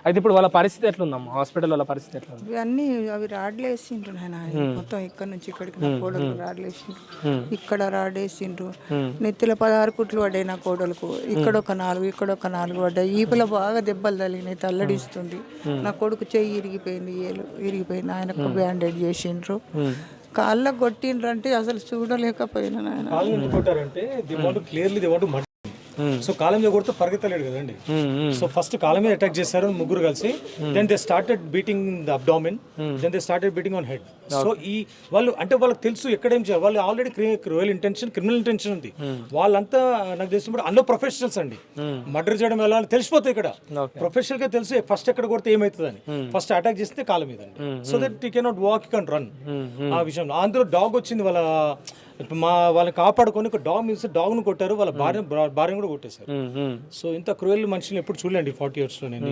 అయితే ఇప్పుడు వాళ్ళ పరిస్థితి ఎట్లుందమ్మా, హాస్పిటల్ వాళ్ళ పరిస్థితి ఎట్లుంది? ఇవన్నీ అవి రాడ్లు వేసిండ్రు నాయన, మొత్తం ఇక్కడ నుంచి ఇక్కడికి నా కోడలు రాడ్లు వేసిండ్రు, ఇక్కడ రాడ్ వేసిండ్రు, నెత్తిలో 16 కుట్లు పడ్డాయి నా కోడలకు, ఇక్కడ ఒక 4 ఇక్కడ ఒక 4 పడ్డాయి, ఈపులో బాగా దెబ్బలు తగిలినాయి, తల్లడిస్తుంది, నా కొడుకు చెయ్యి ఇరిగిపోయింది, ఏలు ఇరిగిపోయింది, ఆయనకు బ్యాండేజ్ చేసిండ్రు, కాళ్ళకు కొట్టిండ్రు అంటే అసలు చూడలేకపోయినా నాయన. సో కాలం మీద కొడితే పరిగెత్తలేడు కదండి. సో ఫస్ట్ కాలం మీద అటాక్ చేశారు ముగ్గురు కలిసి. Then they started beating the abdomen, then they started beating on head. So ఈ వాళ్ళు అంటే వాళ్ళకి తెలుసు ఎక్కడేం చేయాలి, వాళ్ళు already cruel intention, criminal intention ఉంది. వాళ్ళంతా నాకు తెలిసినప్పుడు అందులో ప్రొఫెషనల్స్ అండి. మర్డర్ చేయడం ఎలా అని తెలిసిపోతాయి ఇక్కడ. ప్రొఫెషనల్ గా తెలుసు ఫస్ట్ ఎక్కడ కొడితే ఏమవుతుందని. ఫస్ట్ అటాక్ చేస్తే కాలం మీద అండి. So that you cannot walk, you can run. ఆ విషయంలో అందులో డాగ్ వచ్చింది, వాళ్ళని కాపాడుకొని ఒక డాగ్ మీన్స్ డాగ్ను కొట్టారు, వాళ్ళ భార్యను కూడా కొట్టేశారు. సో ఇంత క్రూయల్ మనుషులు ఎప్పుడు చూడలేండి 40 years లో నేను.